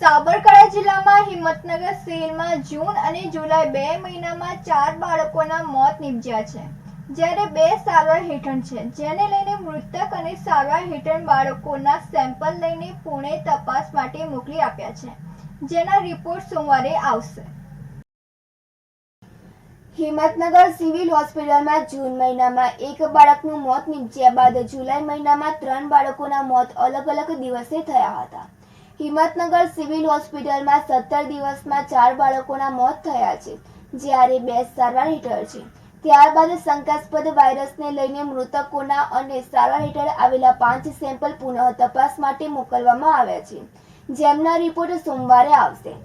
સાબરકાંઠા જિલ્લામાં હિંમતનગર શહેરમાં જૂન અને જુલાઈ 2 મહિનામાં 4 બાળકોના મોત નીપજ્યા છે, જ્યારે 2 સારવાર હેઠળ છે, જેને લઈને મૃતક અને સારવાર હેઠળ બાળકોના સેમ્પલ લઈને પુણે તપાસ માટે મોકલી આપ્યા છે, જેના રિપોર્ટ સોમવારે આવશે. હિંમતનગર સિવિલ હોસ્પિટલમાં જૂન મહિનામાં 1 બાળકનું મોત નીપજ્યા બાદ જુલાઈ મહિનામાં 3 બાળકોના મોત અલગ અલગ દિવસે થયા હતા. હિંમતનગર સિવિલ હોસ્પિટલમાં 17 દિવસમાં 4 બાળકોના મોત થયા છે, જ્યારે 2 સારવાર હેઠળ છે. ત્યારબાદ શંકાસ્પદ વાયરસને લઈને મૃતકોના અને સારવાર હેઠળ આવેલા 5 સેમ્પલ પુનઃ તપાસ માટે મોકલવામાં આવ્યા છે, જેમના રિપોર્ટ સોમવારે આવશે.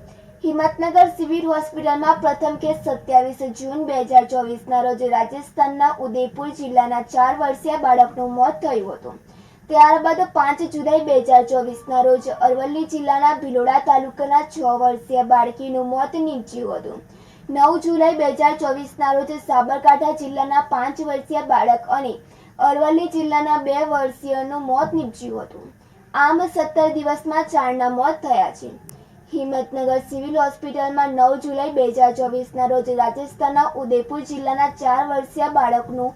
હિંમતનગર સિવિલ હોસ્પિટલમાં પ્રથમ કેસ 27 જૂન 2024ના રોજ રાજસ્થાનના ઉદયપુર જિલ્લાના 4 વર્ષીય બાળકનું મોત થયું હતું. ત્યારબાદ 5 જુલાઈ 2024ના રોજ અરવલ્લી જિલ્લાના ભિલોડા તાલુકાના 6 વર્ષીય બાળકીનું મોત નીપજ્યું હતું. 9 જુલાઈ 2024ના રોજ સાબરકાંઠા જિલ્લાના 5 વર્ષીય બાળક અને અરવલ્લી જિલ્લાના 2 વર્ષીયનું મોત નીપજ્યું હતું. આમ 17 દિવસમાં 4ના મોત થયા છે. હિંમતનગર સિવિલ હોસ્પિટલમાં 9 જુલાઈ 2024ના રોજ રાજસ્થાનના ઉદયપુર જિલ્લાના 4 વર્ષીય બાળકનું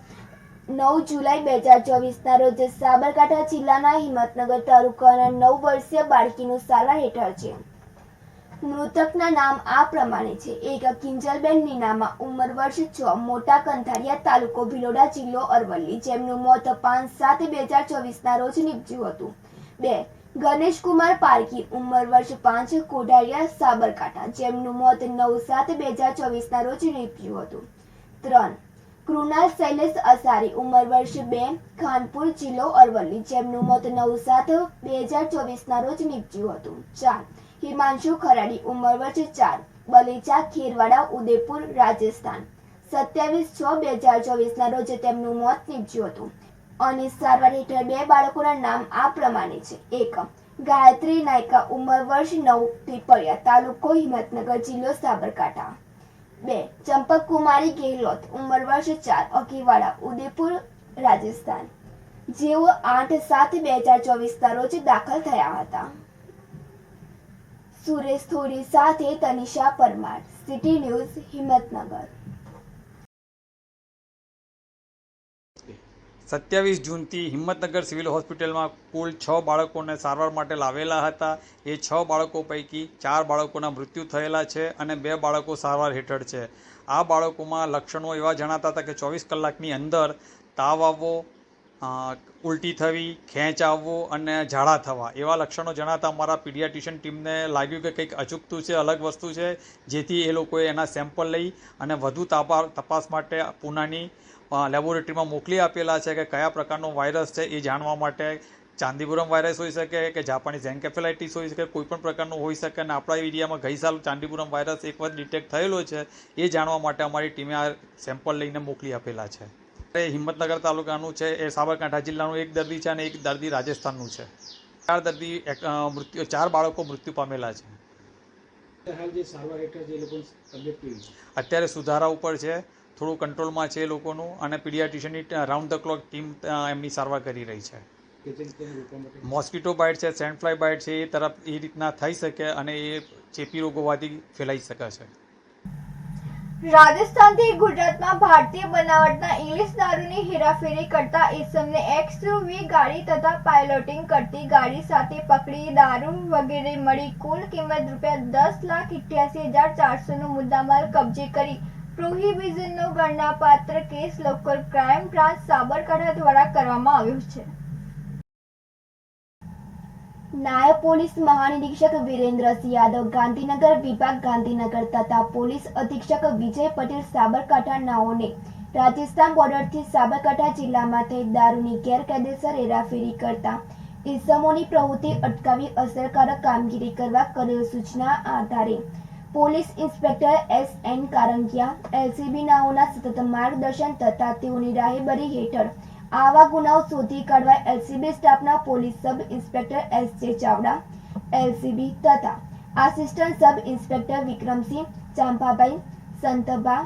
9 જુલાઈ 2024ના રોજ સાબરકાંઠા જિલ્લાના હિંમતનગર તાલુકાના 9 વર્ષીય બાળકીનું સારવાર હેઠળ છે. મૃતકના નામ આ પ્રમાણે છે. 1 કિંજલબેન નીનામા, ઉંમર વર્ષ 6, મોટા કંથારિયા, તાલુકો ભિલોડા, જિલ્લો અરવલ્લી, જેમનું મોત 5/7/2024ના રોજ નીપજ્યું હતું. 2 ગણેશકુમાર પારકી, ઉંમર વર્ષ 5, કોઢારિયા, સાબરકાંઠા, જેમનું મોત 9/7/2024ના રોજ નીપજ્યું હતું. 3 કૃણાલ શૈલેષ અસારી, ઉંમર વર્ષ 2, ખાનપુર, જિલ્લો અરવલ્લી, જેમનું મોત 9/7/2024ના રોજ નીપજ્યું હતું. 4 હિમાંશુ ખરાડી, ઉંમર વર્ષ 4, બલેચા, ખેરવાડા, ઉદયપુર, રાજસ્થાન, 27/6/2024ના રોજ તેમનું મોત નીપજ્યું હતું. અને સારવાર હેઠળ 2 બાળકોના નામ આ પ્રમાણે છે. 1 ગાયત્રી નાયકા, ઉંમર વર્ષ 9, પીપળિયા, તાલુકો હિંમતનગર, જિલ્લો સાબરકાંઠા. 2 ચંપક કુમારી ગેહલોત, ઉંમર વર્ષ 4, અકીવાડા, ઉદયપુર, રાજસ્થાન, જેઓ 8/7/2024ના રોજ દાખલ થયા હતા. સુરેશ થોરી સાથે તનિષા પરમાર, સિટી ન્યૂઝ, હિંમતનગર. 27 જૂનથી હિંમતનગર સિવિલ હોસ્પિટલમાં કુલ 6 બાળકોને સારવાર માટે લાવેલા હતા. એ 6 બાળકો પૈકી 4 બાળકોના મૃત્યુ થયેલા છે અને 2 બાળકો સારવાર હેઠળ છે. આ બાળકોમાં લક્ષણો એવા જણાતા હતા કે 24 કલાકની અંદર તાવ આવવો, ઉલટી થવી, ખેંચ આવવો અને ઝાડા થવા એવા લક્ષણો જણાતા અમારા પીડિયાટ્રિશિયન ટીમને લાગ્યું કે કંઈક અચૂકતું છે, અલગ વસ્તુ છે, જેથી એ લોકોએ એના સેમ્પલ લઈ અને વધુ તપાસ માટે પૂનાની લેબોરેટરીમાં મોકલી આપેલા છે કે કયા પ્રકારનો વાયરસ છે એ જાણવા માટે. ચાંદીપુરમ વાયરસ હોઈ શકે કે જાપાનીઝ એન્કેફેલાઇટિસ હોઈ શકે, કોઈ પણ પ્રકારનું હોઈ શકે. અને આપણા એરિયામાં ગઈ સાલ ચાંદીપુરમ વાયરસ એક વખત ડિટેક્ટ થયેલો છે, એ જાણવા માટે અમારી ટીમે આ સેમ્પલ લઈને મોકલી આપેલા છે. એ હિંમતનગર તાલુકાનું છે, એ સાબરકાંઠા જિલ્લાનું 1 દર્દી છે અને 1 દર્દી રાજસ્થાનનું છે. 4 બાળકો મૃત્યુ પામેલા છે. અત્યારે સુધારા ઉપર છે, થોડું કંટ્રોલમાં છે એ લોકોનું, અને પીડિયાટ્રિશિયનની રાઉન્ડ ધ ક્લોક ટીમ એમની સારવાર કરી રહી છે. મોસ્કીટો બાઇટ છે, સેન્ડ ફ્લાય બાઇટ છે, એ તરફ એ રીતના થઈ શકે અને એ ચેપી રોગોમાંથી ફેલાઈ શકે છે. રાજસ્થાનથી ગુજરાતમાં ભારતીય બનાવટના ઇંગ્લિશ દારૂની હેરાફેરી કરતા ઇસમને XUV ગાડી તથા પાયલોટિંગ કરતી ગાડી સાથે પકડી દારૂ વગેરે મળી કુલ કિંમત ₹10,88,400નો મુદ્દામાલ કબજે કરી પ્રોહિબિશનનો ગણનાપાત્ર case local crime branch Sabarkantha દ્વારા કરવામાં આવ્યો છે. નાયબ પોલીસ મહાનિરીક્ષક વિરેન્દ્રસિંહ યાદવ, ગાંધીનગર વિભાગ, ગાંધીનગર તથા પોલીસ અધિક્ષક વિજય પટેલ સાબરકાંઠા નાઓને રાજસ્થાન બોર્ડરથી સાબરકાંઠા જિલ્લામાં થઈ દારૂની ગેરકાયદેસર હેરાફેરી કરતા ઇસમોની પ્રવૃત્તિ અટકાવી અસરકારક કામગીરી કરવા કરેલ સૂચના આધારે પોલીસ ઇન્સ્પેક્ટર S.N. કારંગિયા LCB નાઓના સતત માર્ગદર્શન તથા તેઓની રાહેબરી હેઠળ આવા ગુનાઓ શોધી કાઢવા LCB સ્ટાફના police sub inspector S.J. Chavda, LCB તથા assistant sub inspector Vikramsinh, Champabhai, Santbha,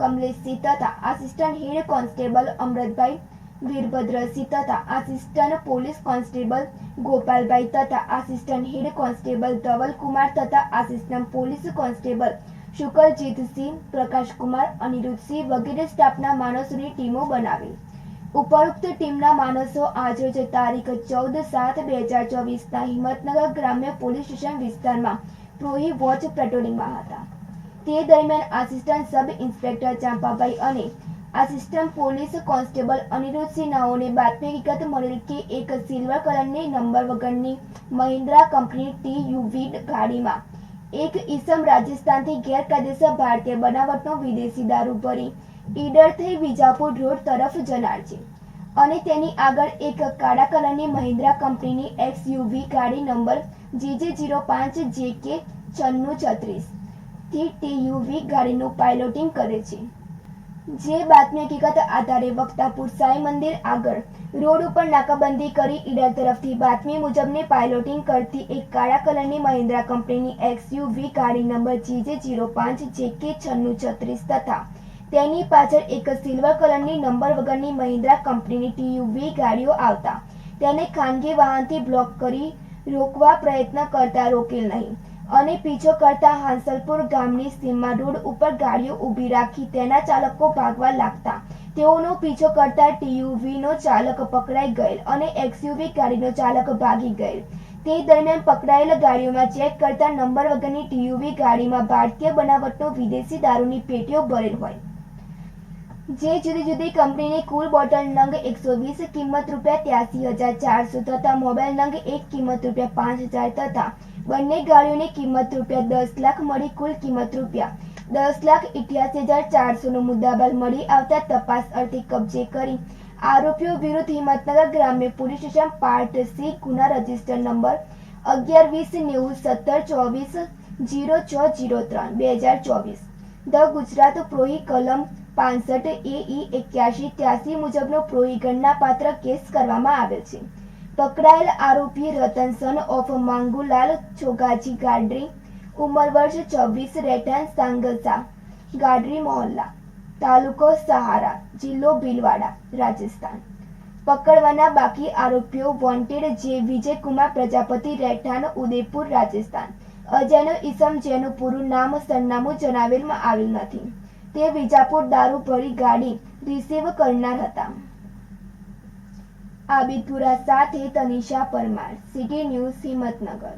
Kamleshsinh તથા assistant head constable Amrutbhai, Virbhadrasinh તથા આસિસ્ટન્ટ પોલીસ કોન્સ્ટેબલ ગોપાલભાઈ તથા આસિસ્ટન્ટ હેડ કોન્સ્ટેબલ ધવલકુમાર તથા assistant police constable Shukaljitsinh, Prakashkumar, Aniruddhsinh વગેરે સ્ટાફના માણસોની ટીમો બનાવી. ઉપરોક્ત ટીમના માણસો આજરોજ તારીખ 14/7/2024ના હિંમતનગર ગ્રામ્ય પોલીસ સ્ટેશન વિસ્તારમાં પ્રોહી વોચ પેટ્રોલિંગમાં હતા. તે દરમિયાન આસિસ્ટન્ટ સબ ઇન્સ્પેક્ટર ચાંપાભાઈ અને આસિસ્ટન્ટ પોલીસ કોન્સ્ટેબલ અનિરુદ્ધસિંહ નાઓને બાતમી હકીકત મળેલ કે એક સિલ્વર કલરની નંબર વગરની મહિન્દ્રા કંપની TUV ગાડીમાં એક ઈસમ રાજસ્થાનથી ગેરકાયદેસર ભારતીય બનાવટનો વિદેશી દારૂ ભરી ઈડર થઈ વિજાપુર રોડ તરફ જનાર છે અને તેની આગળ એક કાળા કલરની મહિન્દ્રા કંપનીની XUV ગાડી નંબર JJ05JK 9636 થી TUV ગાડીનું પાયલોટિંગ કરે છે. જે બાતમી હકીકત આધારે વક્તાપુર સાંઈ મંદિર આગળ રોડ ઉપર નાકાબંધી કરી ઈડર તરફથી બાતમી મુજબની પાયલોટિંગ કરતી એક કાળા કલરની મહિન્દ્રા કંપનીની XUV ગાડી નંબર JJ05JK 9636 તથા તેની પાછળ એક સિલ્વર કલરની નંબર વગરની મહિન્દ્રા કંપનીની TUV ગાડીઓ આવતા તેને ખાનગી વાહનથી બ્લોક કરી રોકવા પ્રયત્ન કરતા રોકેલ નહીં અને પીછો કરતા હાંસલપુર ગામની સીમમાં રોડ ઉપર ગાડીઓ ઊભી રાખી તેના ચાલકો ભાગવા લાગતા તેઓનો પીછો કરતા TUVનો ચાલક પકડાઈ ગયેલ અને XUV ગાડીનો ચાલક ભાગી ગયેલ. તે દરમિયાન પકડાયેલ ગાડીઓમાં ચેક કરતા નંબર વગરની TUV ગાડીમાં ભારતીય બનાવટનો વિદેશી દારૂની પેટીઓ ભરેલ હોય જે જુદી જુદી કંપનીની કુલ બોટલ નંગ 120 કિંમત ₹83,400 તથા મોબાઈલ નંગ 1 કિંમત ₹5,000 તથા બંને ગાડીઓની કિંમત ₹10 લાખ મળી કુલ કિંમત ₹10,88,400નો મુદ્દામાલ મળી આવતા તપાસ અર્થે કબજે કરી આરોપીઓ વિરુદ્ધ હિંમતનગર ગ્રામ્ય પોલીસ સ્ટેશન પાર્ટ C ગુના રજિસ્ટર નંબર 112090170403/2024 ધ ગુજરાત પ્રોહી કલમ 65 AE 8183 મુજબનો પ્રોહી ગણનાપાત્ર કેસ કરવામાં આવેલ છે. પકડાયેલ આરોપી રતન સન ઓફ માંગુલાલ છોગાજી ગાડરી, ઉંમર વર્ષ 26, રહેઠાણ સાંગલસા ગાડરી મોહલ્લા, તાલુકો સહારા, જિલ્લો ભીલવાડા, રાજસ્થાન. પકડવાના બાકી આરોપીઓ વોન્ટેડ જે વિજયકુમાર પ્રજાપતિ, રહેઠાણ ઉદયપુર, રાજસ્થાન. અજયનો ઈસમ જેનું પૂરું નામ સરનામું જણાવેલમાં આવેલ નથી. તે વિજાપુર દારૂ ભરી ગાડી રિસીવ કરનાર હતા. આબિદપુરા સાથે તનિષા પરમાર, સિટી ન્યૂઝ, હિંમતનગર.